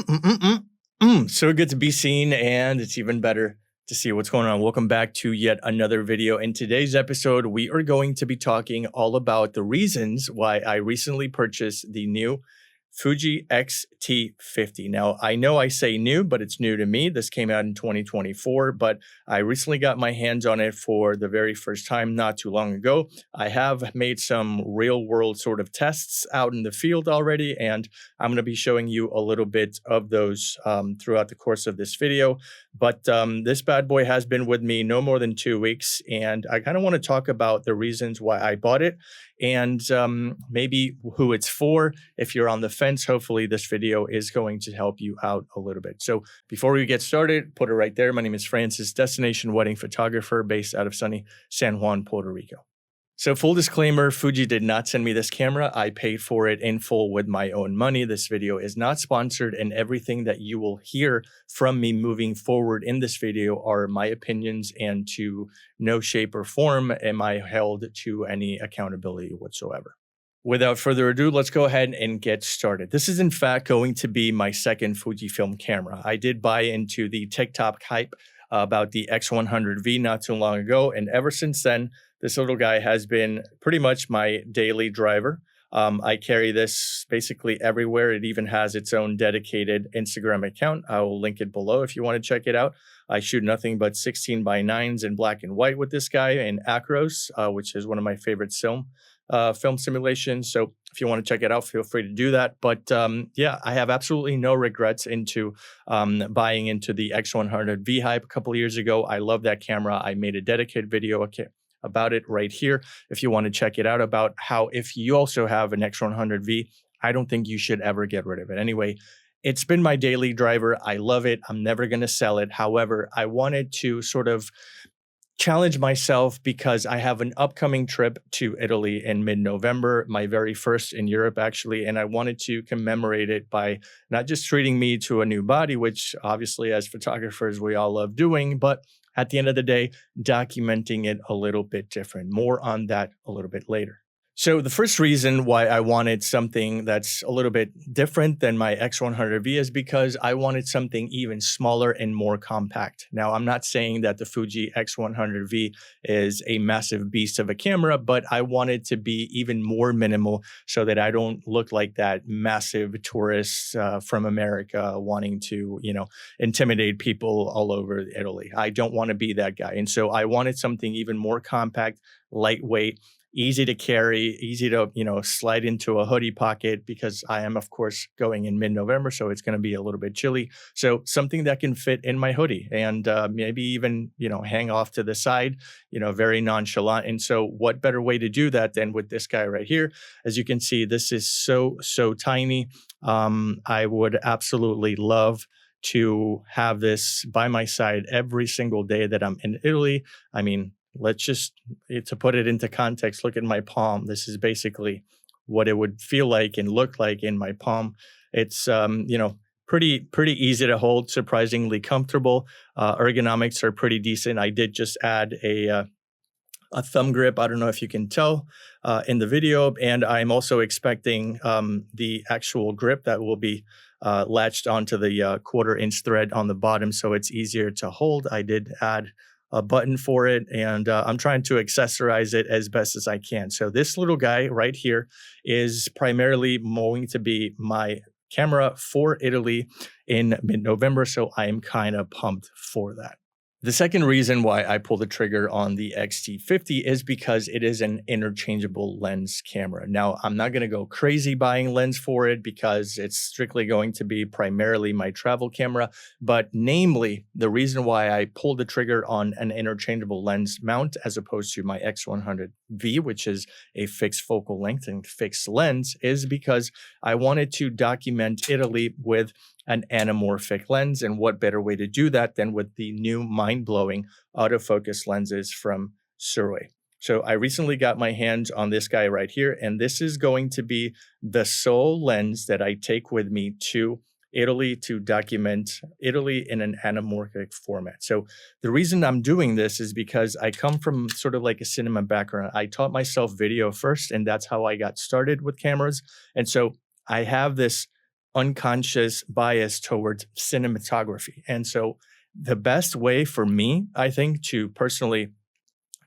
So good to be seen, and it's even better to see what's going on. Welcome back to yet another video. In today's episode, we are going to be talking all about the reasons why I recently purchased the new Fuji X-T50. Now, I know I say new, but it's new to me. This came out in 2024, but I recently got my hands on it for the very first time not too long ago. I have made some real world sort of tests out in the field already, and I'm going to be showing you a little bit of those throughout the course of this video. But this bad boy has been with me no more than 2 weeks, and I kind of want to talk about the reasons why I bought it and maybe who it's for. If you're on the fence, hopefully this video is going to help you out a little bit. So before we get started, put it right there. My name is Francis, destination wedding photographer based out of sunny San Juan, Puerto Rico. So full disclaimer, Fuji did not send me this camera. I paid for it in full with my own money. This video is not sponsored, and everything that you will hear from me moving forward in this video are my opinions, and to no shape or form am I held to any accountability whatsoever. Without further ado, let's go ahead and get started. This is in fact going to be my second Fujifilm camera. I did buy into the TikTok hype about the X100V not too long ago, and ever since then, this little guy has been pretty much my daily driver. I carry this basically everywhere. It even has its own dedicated Instagram account. I will link it below if you want to check it out. I shoot nothing but 16:9s in black and white with this guy in Acros, which is one of my favorite film simulations. So if you want to check it out, feel free to do that. But yeah, I have absolutely no regrets into buying into the X100V hype a couple of years ago. I love that camera. I made a dedicated video about it right here if you want to check it out, about how if you also have an X100V, I don't think you should ever get rid of it. Anyway, it's been my daily driver. I love it. I'm never going to sell it. However, I wanted to sort of challenge myself because I have an upcoming trip to Italy in mid-November, my very first in Europe actually, and I wanted to commemorate it by not just treating me to a new body, which obviously as photographers we all love doing, but at the end of the day, documenting it a little bit different. More on that a little bit later. So the first reason why I wanted something that's a little bit different than my X100V is because I wanted something even smaller and more compact. Now, I'm not saying that the Fuji X100V is a massive beast of a camera, but I wanted to be even more minimal so that I don't look like that massive tourist from America wanting to, intimidate people all over Italy. I don't want to be that guy. And so I wanted something even more compact, lightweight, easy to carry, easy to, slide into a hoodie pocket, because I am, of course, going in mid-November, so it's going to be a little bit chilly. So something that can fit in my hoodie and maybe even, hang off to the side, very nonchalant. And so what better way to do that than with this guy right here? As you can see, this is so tiny. I would absolutely love to have this by my side every single day that I'm in Italy. I mean, let's just, to put it into context, look at my palm. This is basically what it would feel like and look like in my palm. It's, pretty easy to hold, surprisingly comfortable. Ergonomics are pretty decent. I did just add a thumb grip. I don't know if you can tell in the video. And I'm also expecting the actual grip that will be latched onto the 1/4-inch thread on the bottom, so it's easier to hold. I did add a button for it, and I'm trying to accessorize it as best as I can. So this little guy right here is primarily going to be my camera for Italy in mid-November, so I am kind of pumped for that. The second reason why I pulled the trigger on the X-T50 is because it is an interchangeable lens camera. Now, I'm not going to go crazy buying lens for it because it's strictly going to be primarily my travel camera. But namely, the reason why I pulled the trigger on an interchangeable lens mount as opposed to my X100V, which is a fixed focal length and fixed lens, is because I wanted to document Italy with an anamorphic lens. And what better way to do that than with the new mind-blowing autofocus lenses from Sirui. So I recently got my hands on this guy right here, and this is going to be the sole lens that I take with me to Italy to document Italy in an anamorphic format. So the reason I'm doing this is because I come from sort of like a cinema background. I taught myself video first, and that's how I got started with cameras. And so I have this unconscious bias towards cinematography. And so the best way for me, I think, to personally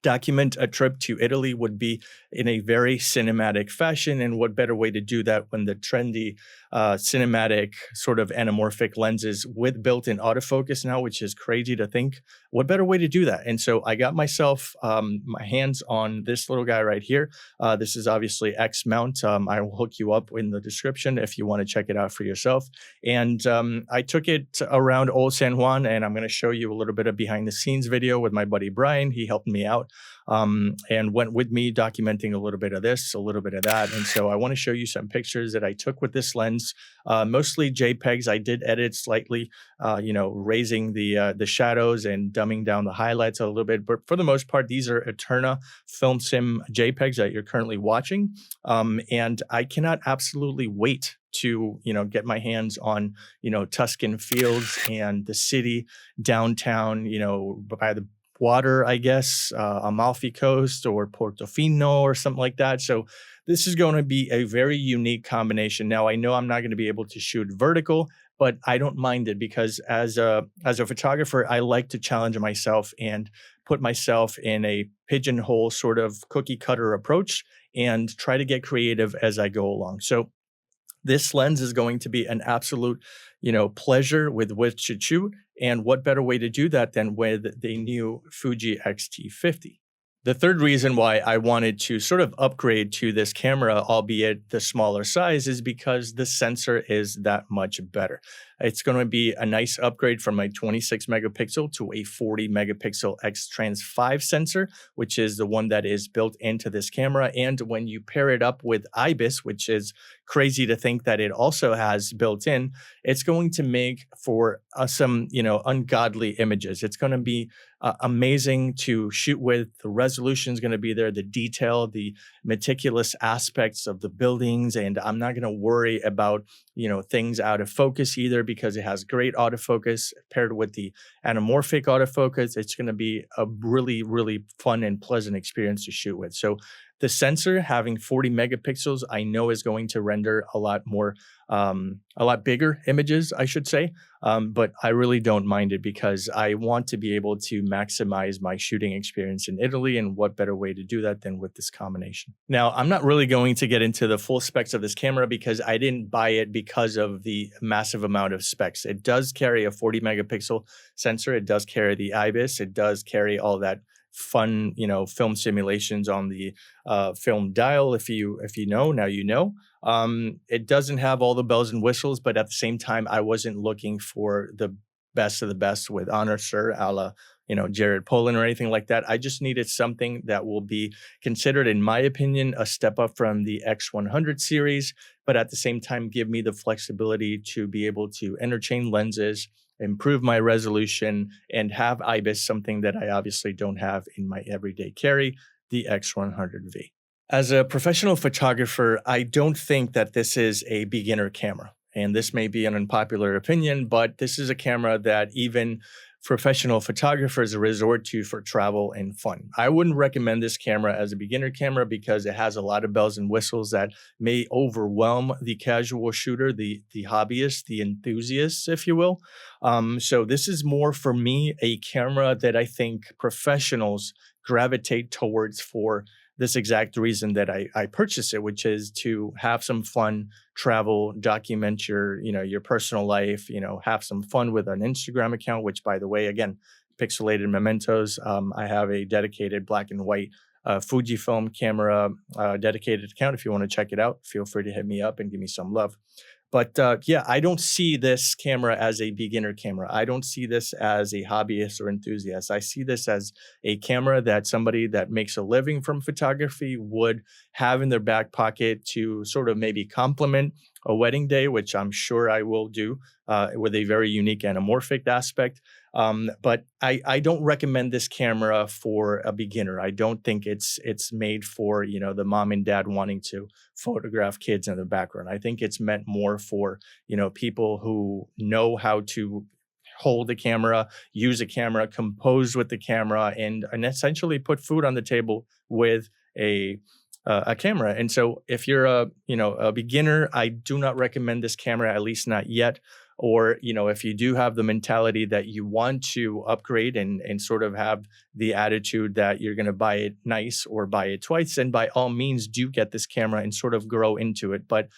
document a trip to Italy would be in a very cinematic fashion. And what better way to do that when the trendy cinematic sort of anamorphic lenses with built-in autofocus now, which is crazy to think. What better way to do that? And so I got myself my hands on this little guy right here. This is obviously X mount. I will hook you up in the description if you want to check it out for yourself. And I took it around Old San Juan, and I'm going to show you a little bit of behind the scenes video with my buddy Brian. He helped me out and went with me documenting a little bit of this, a little bit of that. And so I want to show you some pictures that I took with this lens, mostly JPEGs. I did edit slightly, raising the shadows and dumbing down the highlights a little bit. But for the most part, these are Eterna Film Sim JPEGs that you're currently watching. And I cannot absolutely wait to, get my hands on, Tuscan fields and the city downtown, by the water, I guess, Amalfi Coast or Portofino or something like that. So this is going to be a very unique combination. Now, I know I'm not going to be able to shoot vertical, but I don't mind it because as a photographer, I like to challenge myself and put myself in a pigeonhole sort of cookie cutter approach and try to get creative as I go along. So this lens is going to be an absolute, pleasure with which to shoot. And what better way to do that than with the new Fuji X-T50? The third reason why I wanted to sort of upgrade to this camera, albeit the smaller size, is because the sensor is that much better. It's going to be a nice upgrade from my 26 megapixel to a 40 megapixel X-Trans 5 sensor, which is the one that is built into this camera. And when you pair it up with IBIS, which is crazy to think that it also has built in, it's going to make for some, ungodly images. It's going to be amazing to shoot with. The resolution is going to be there, the detail, the meticulous aspects of the buildings. And I'm not going to worry about, things out of focus either, because it has great autofocus paired with the anamorphic autofocus. It's going to be a really, really fun and pleasant experience to shoot with. So the sensor having 40 megapixels, I know is going to render a lot bigger images, I should say. But I really don't mind it because I want to be able to maximize my shooting experience in Italy. And what better way to do that than with this combination? Now, I'm not really going to get into the full specs of this camera because I didn't buy it because of the massive amount of specs. It does carry a 40 megapixel sensor. It does carry the IBIS. It does carry all that fun, film simulations on the film dial. If you know, now you know. It doesn't have all the bells and whistles, but at the same time, I wasn't looking for the best of the best with Honor Sir, a la, Jared Polin or anything like that. I just needed something that will be considered, in my opinion, a step up from the X100 series, but at the same time, give me the flexibility to be able to interchange lenses, improve my resolution, and have IBIS, something that I obviously don't have in my everyday carry, the X100V. As a professional photographer, I don't think that this is a beginner camera. And this may be an unpopular opinion, but this is a camera that even professional photographers resort to for travel and fun. I wouldn't recommend this camera as a beginner camera because it has a lot of bells and whistles that may overwhelm the casual shooter, the hobbyist, the enthusiast, if you will. So this is more for me a camera that I think professionals gravitate towards for this exact reason that I purchased it, which is to have some fun, travel, document your personal life, have some fun with an Instagram account, which, by the way, again, pixelated mementos. I have a dedicated black and white Fujifilm camera dedicated account. If you want to check it out, feel free to hit me up and give me some love. But I don't see this camera as a beginner camera. I don't see this as a hobbyist or enthusiast. I see this as a camera that somebody that makes a living from photography would have in their back pocket to sort of maybe complement a wedding day, which I'm sure I will do with a very unique anamorphic aspect. But I don't recommend this camera for a beginner. I don't think it's made for, the mom and dad wanting to photograph kids in the background. I think it's meant more for, people who know how to hold the camera, use a camera, compose with the camera, and essentially put food on the table with a a camera. And so if you're a beginner, I do not recommend this camera, at least not yet. Or, if you do have the mentality that you want to upgrade and sort of have the attitude that you're going to buy it nice or buy it twice, then by all means do get this camera and sort of grow into it. But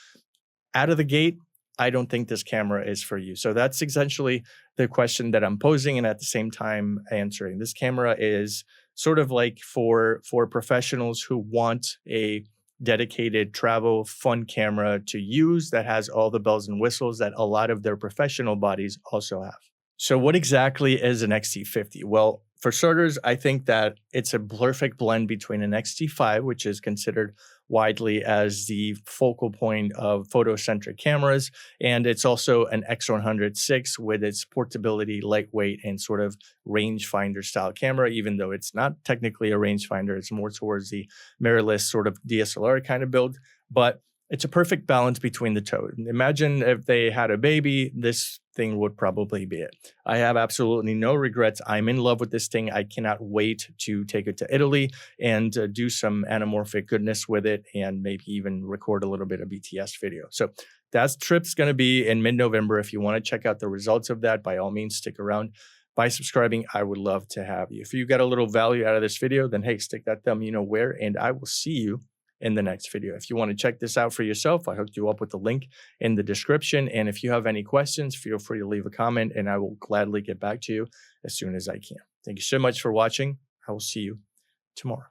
out of the gate, I don't think this camera is for you. So that's essentially the question that I'm posing, and at the same time answering. This camera is sort of like for professionals who want a dedicated travel fun camera to use that has all the bells and whistles that a lot of their professional bodies also have. So what exactly is an X-T50? Well, for starters, I think that it's a perfect blend between an X-T5, which is considered widely as the focal point of photocentric cameras, and it's also an X100 with its portability, lightweight, and sort of rangefinder style camera, even though it's not technically a rangefinder. It's more towards the mirrorless sort of DSLR kind of build, but it's a perfect balance between the two. Imagine if they had a baby, this thing would probably be it. I have absolutely no regrets. I'm in love with this thing. I cannot wait to take it to Italy and do some anamorphic goodness with it, and maybe even record a little bit of BTS video. So that trip's going to be in mid-November. If you want to check out the results of that, by all means, stick around. By subscribing, I would love to have you. If you got a little value out of this video, then hey, stick that thumb you know where, and I will see you in the next video. If you want to check this out for yourself, I hooked you up with the link in the description. And if you have any questions, feel free to leave a comment and I will gladly get back to you as soon as I can. Thank you so much for watching. I will see you tomorrow.